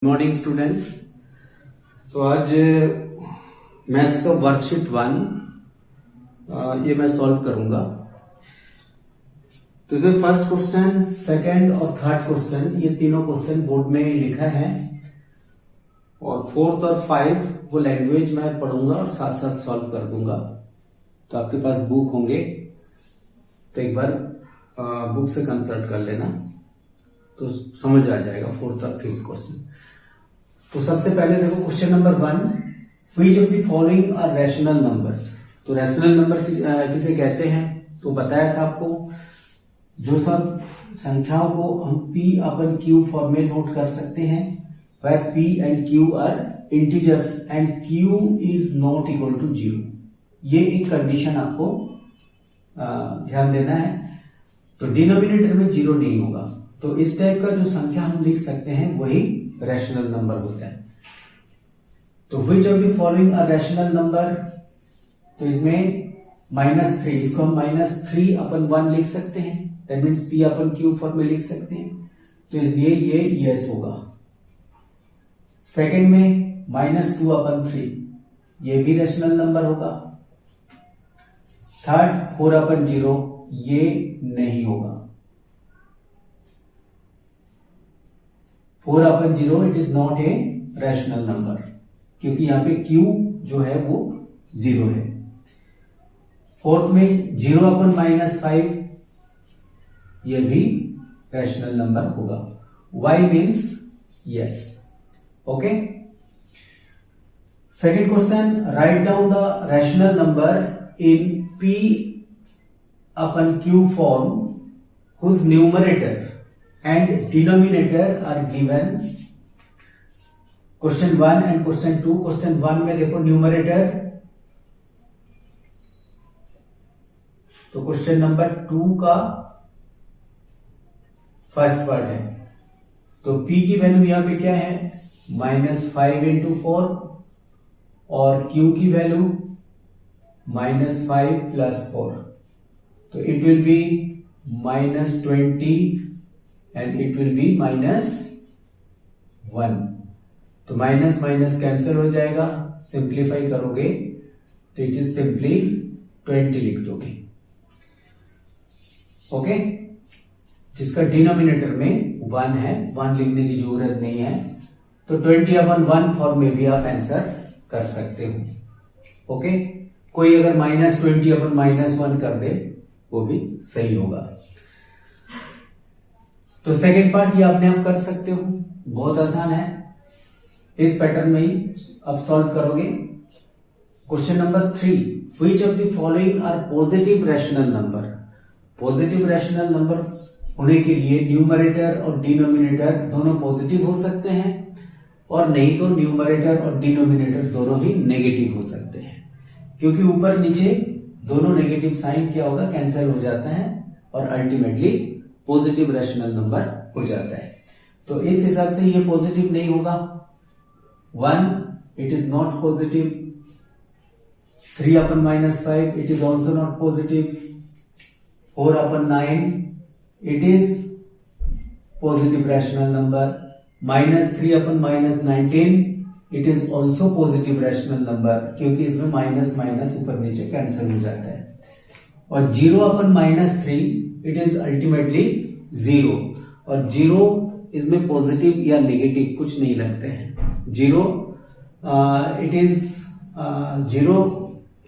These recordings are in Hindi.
Morning students. तो आज मैथ्स का वर्कशीट 1 ये मैं सॉल्व करूंगा। तो इसमें फर्स्ट क्वेश्चन, सेकंड और थर्ड क्वेश्चन, ये तीनों क्वेश्चन बोर्ड में लिखा है और फोर्थ और 5 वो लैंग्वेज मैं पढ़ूंगा और साथ साथ सॉल्व कर दूंगा। तो आपके पास बुक होंगे तो एक बार बुक से कंसल्ट कर लेना तो समझ आ जाएगा फोर्थ और फिफ्थ क्वेश्चन। तो सबसे पहले देखो question number 1, which of the following are rational numbers. तो रैशनल नंबर किसे कहते हैं तो बताया था आपको, जो सब संख्याओं को हम p अपन q फॉर्म में नोट कर सकते हैं, where p and q are integers and q is not equal to 0। ये एक कंडीशन आपको ध्यान देना है। तो डिनोमिनेटर में 0 नहीं होगा, तो इस टाइप का जो संख्या हम लिख सकते हैं वही रैशनल नंबर होता है। तो which of the following are rational number, तो इसमें -3, इसको हम -3 अपन 1 लिख सकते हैं, that means p upon q form में लिख सकते हैं, तो इसलिए ये यस होगा। सेकंड में -2 अपन 3, ये भी रैशनल नंबर होगा। थर्ड 4 अपन 0, ये नहीं होगा। 4 अपन 0 it is not a rational number, क्योंकि यहां पे q जो है वो 0 है। फोर्थ में 0 अपन -5, ये भी रैशनल नंबर होगा। y means yes. Okay, second question, write down the rational number in p upon q form whose numerator and denominator are given। Question 1 and question 2। Question 1 में देखो न्यूमरेटर, तो क्वेश्चन नंबर 2 का फर्स्ट पार्ट है, तो p की वैल्यू यहां पे क्या है -5 into 4 और q की वैल्यू -5 + 4, तो it will be -20 and it will be -1। तो माइनस माइनस कैंसिल हो जाएगा, सिंप्लीफाई करोगे तो इट इज सिंपली 20 लिख दोगे। ओके, जिसका डिनोमिनेटर में 1 है, 1 लिखने की जरूरत नहीं है, तो 20/1 फॉर्म में भी आप आंसर कर सकते हो। ओके, कोई अगर -20/-1 कर दे वो भी सही होगा। तो सेकेंड पार्ट ये आपने आप कर सकते हो, बहुत आसान है, इस पैटर्न में ही आप सॉल्व करोगे। Question number 3, which of the following are positive rational number. Positive rational number होने के लिए न्यूमरेटर और डिनोमिनेटर दोनों पॉजिटिव हो सकते हैं, और नहीं तो न्यूमरेटर और डिनोमिनेटर दोनों ही नेगेटिव हो सकते हैं, क्योंकि ऊपर नीचे दोनों नेगेटिव साइन क्या होगा, कैंसिल हो जाता है और अल्टीमेटली पॉजिटिव रैशनल नंबर हो जाता है। तो इस हिसाब से ये पॉजिटिव नहीं होगा। 1 it is not positive, 3 upon -5 it is also not positive, 4 upon 9 it is positive rational number, -3 upon -19 it is also positive rational number, क्योंकि इसमें माइनस माइनस ऊपर नीचे कैंसिल हो जाता है, और 0 अपन -3 इट इज अल्टीमेटली 0, और 0 इसमें पॉजिटिव या नेगेटिव कुछ नहीं लगते हैं। 0 इट इज 0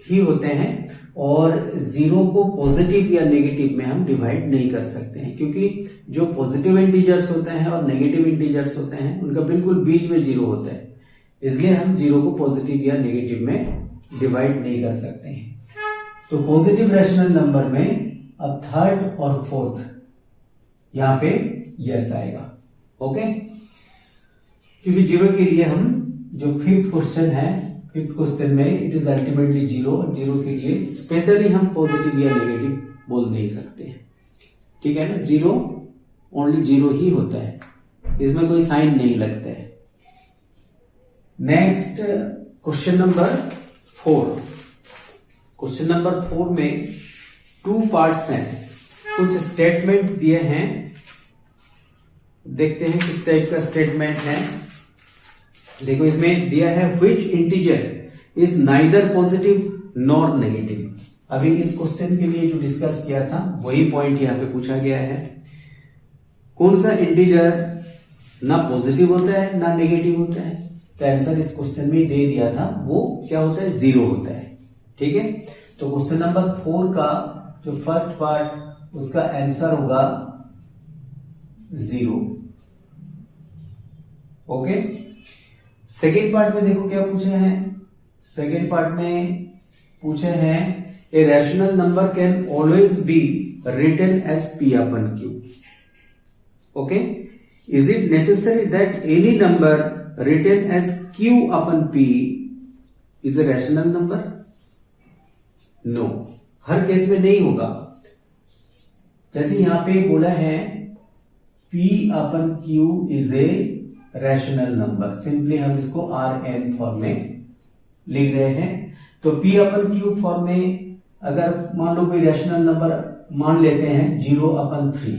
ही होते हैं, और 0 को पॉजिटिव या नेगेटिव में हम डिवाइड नहीं कर सकते हैं, क्योंकि जो पॉजिटिव इंटीजर्स होते हैं और नेगेटिव इंटीजर्स होते हैं उनका बिल्कुल बीच में 0 होता है, इसलिए हम 0 को पॉजिटिव या नेगेटिव में डिवाइड नहीं कर सकते हैं। तो पॉजिटिव रैशनल नंबर में अब थर्ड और फोर्थ यहां पे यस आएगा। ओके, क्योंकि 0 के लिए हम जो फिफ्थ क्वेश्चन है, फिफ्थ क्वेश्चन में इट इज अल्टीमेटली 0, और 0 के लिए स्पेशली हम पॉजिटिव या नेगेटिव बोल नहीं सकते हैं, ठीक है ना। 0 ओनली 0 ही होता है, इसमें कोई साइन नहीं लगता है। Next question number 4। Question number 4 में 2 पार्ट्स हैं, कुछ स्टेटमेंट दिए हैं, देखते हैं किस टाइप का स्टेटमेंट है। देखो इसमें दिया है which integer is neither positive nor negative. अभी इस क्वेश्चन के लिए जो डिस्कस किया था वही पॉइंट यहाँ पे पूछा गया है। कौन सा इंटीजर ना पॉजिटिव होता है ना नेगेटिव होता है? तो आंसर इस क्वेश्चन में दे दिया था, वो क्या होता है? 0 होता है। ठीक है, तो क्वेश्चन नंबर 4 का जो फर्स्ट पार्ट उसका आंसर होगा 0। ओके, सेकेंड पार्ट में देखो क्या पूछे हैं। सेकेंड पार्ट में पूछे हैं a rational number can always be written as P upon Q। Okay, is it necessary that any number written as Q upon P is a rational number? No, हर केस में नहीं होगा। जैसे यहां पे बोला है P upon Q is a rational number, simply हम इसको Rn फॉर्म में लिख रहे हैं। तो P upon Q फॉर्म में अगर मान लो कोई रैशनल नंबर मान लेते हैं 0/3,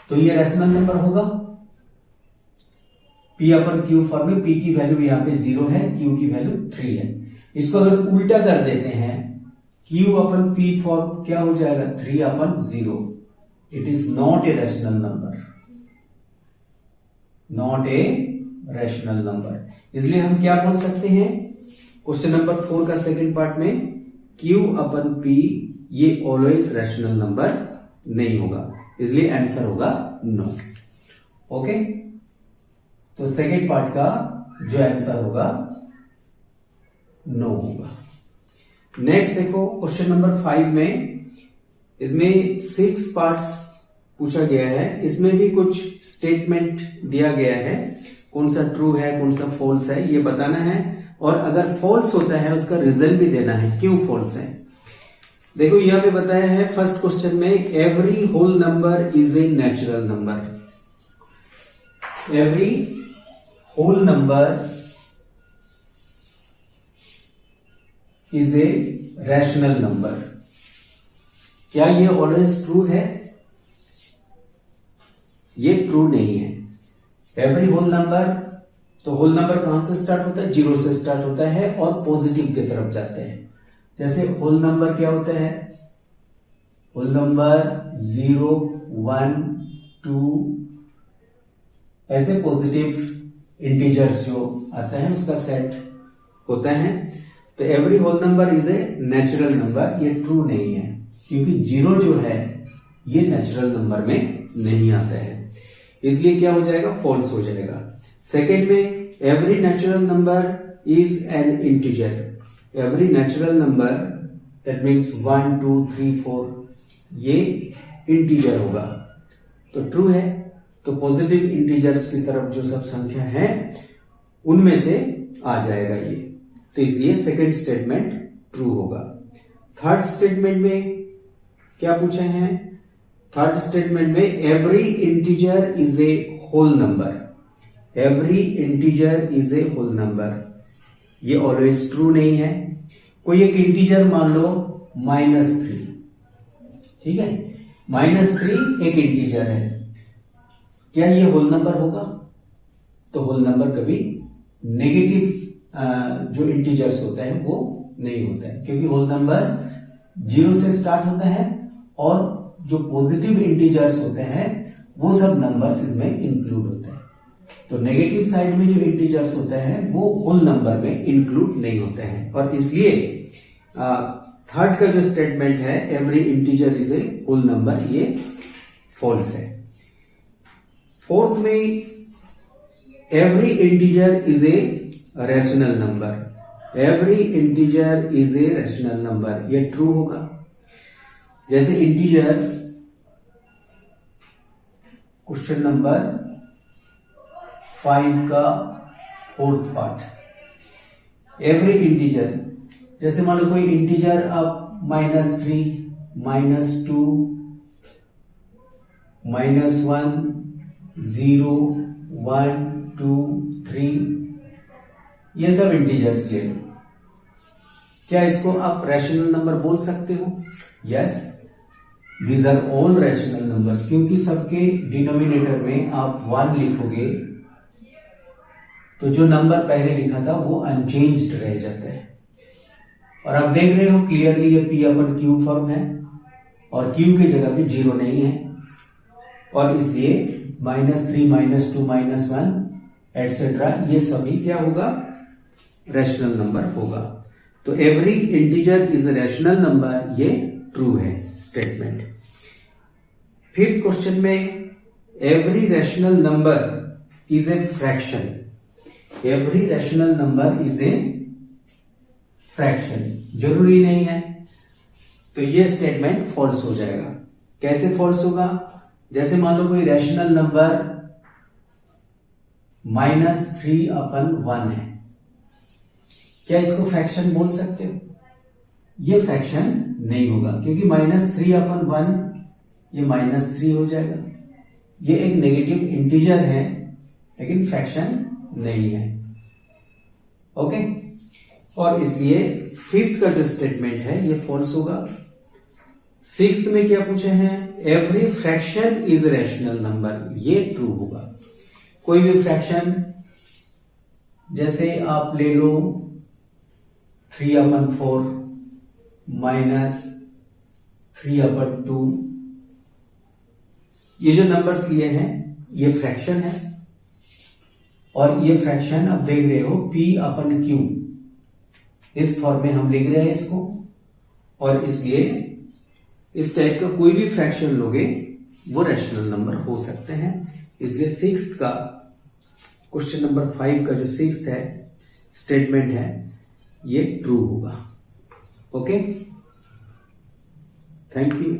तो ये रैशनल नंबर होगा। P upon Q फॉर्म में P की वैल्यू यहां पे 0 है, Q की वैल्यू 3 है। इसको अगर उल्टा कर देते हैं Q upon P फॉर्म क्या हो जाएगा? 3/0। It is not a rational number, not a rational number. इसलिए हम क्या बोल सकते हैं क्वेश्चन नंबर 4 का सेकंड पार्ट में, Q upon P ये ऑलवेज रैशनल नंबर नहीं होगा, इसलिए आंसर होगा नो। ओके, तो सेकंड पार्ट का जो आंसर होगा नो होगा। नेक्स्ट देखो क्वेश्चन नंबर 5 में, इसमें 6 पार्ट्स पूछा गया है। इसमें भी कुछ स्टेटमेंट दिया गया है, कौन सा ट्रू है कौन सा फॉल्स है ये बताना है, और अगर फॉल्स होता है उसका रीजन भी देना है क्यों फॉल्स है। देखो यहां पे बताया है फर्स्ट क्वेश्चन में, every whole number is a natural number. Every whole number is a rational number. क्या ये ऑलवेज ट्रू है? ये ट्रू नहीं है। एवरी होल नंबर, तो होल नंबर कहां से स्टार्ट होता है? 0 से स्टार्ट होता है और पॉजिटिव की तरफ जाते हैं। जैसे होल नंबर क्या होता है? होल नंबर 0, 1, 2 ऐसे पॉजिटिव इंटीजर्स जो आते हैं उसका सेट होता है। तो every whole number is a natural number, ये ट्रू नहीं है क्योंकि 0 जो है ये नेचुरल नंबर में नहीं आता है, इसलिए क्या हो जाएगा? फॉल्स हो जाएगा। सेकेंड में, every natural number is an integer. Every natural number that means 1, 2, 3, 4 ये इंटीजर होगा, तो ट्रू है। तो पॉजिटिव इंटीजर्स की तरफ जो सब संख्या है उनमें से आ जाएगा ये, तो इसलिए सेकेंड स्टेटमेंट ट्रू होगा। थर्ड स्टेटमेंट में क्या पूछे हैं? थर्ड स्टेटमेंट में, every integer is a whole number. Every integer is a whole number, ये ऑलवेज ट्रू नहीं है। कोई एक इंटीजर मान लो -3, ठीक है, -3 एक इंटीजर है, क्या ये होल नंबर होगा? तो होल नंबर कभी नेगेटिव जो इंटीजर्स होता है वो नहीं होता है, क्योंकि होल नंबर 0 से स्टार्ट होता है और जो पॉजिटिव इंटीजर्स होते हैं वो सब नंबर्स इसमें इंक्लूड होते हैं। तो नेगेटिव साइड में जो इंटीजर्स होते हैं वो होल नंबर में इंक्लूड नहीं होते हैं, और इसलिए थर्ड का जो स्टेटमेंट है every integer is a whole number, ये फॉल्स है। फोर्थ में, every integer is a rational number. Every integer is a rational number, ये ट्रू होगा। जैसे इंटीजर क्वेश्चन नंबर 5 का फोर्थ पार्ट, एवरी इंटीजर, जैसे मान लो कोई इंटीजर आप -3, -2, -1, 0, 1, 2, 3 ये सब इंटीजर्स ले लो, क्या इसको आप रैशनल नंबर बोल सकते हो? Yes, these are all rational numbers, क्योंकि सबके डिनोमिनेटर में आप 1 लिखोगे तो जो नंबर पहले लिखा था वो अनचेंज्ड रह जाता है। और आप देख रहे हो क्लियरली ये P अपन Q फॉर्म है और Q की जगह पे 0 नहीं है, और इसलिए -3 -2 -1 एटसेट्रा ये सभी क्या होगा, रैशनल नंबर होगा। तो every integer is a rational number, ये ट्रू है स्टेटमेंट। फिफ्थ क्वेश्चन में every rational number is a fraction, every rational number is a fraction जरूरी नहीं है, तो ये स्टेटमेंट फॉल्स हो जाएगा। कैसे फॉल्स होगा, जैसे मान लो कोई रैशनल नंबर -3/1 है, क्या इसको फ्रैक्शन बोल सकते हो? ये फ्रैक्शन नहीं होगा, क्योंकि -3/1 ये -3 हो जाएगा। ये एक नेगेटिव इंटीजर है लेकिन फ्रैक्शन नहीं है। ओके, और इसलिए फिफ्थ का जो स्टेटमेंट है ये फॉल्स होगा। सिक्स्थ में क्या पूछे हैं, every fraction is rational number, ये ट्रू होगा। कोई भी फ्रैक्शन, जैसे आप ले लो 3/4 -3/2, ये जो नंबर्स लिए हैं ये फ्रैक्शन है, और ये फ्रैक्शन आप देख रहे हो P/Q, इस फॉर्म में हम लिख रहे हैं इसको, और इसलिए इस टाइप का कोई भी फ्रैक्शन लोगे वो रैशनल नंबर हो सकते हैं। इसलिए सिक्स्थ का क्वेश्चन नंबर 5 का जो सिक्स्थ है स्टेटमेंट है ये ट्रू होगा। Okay, thank you.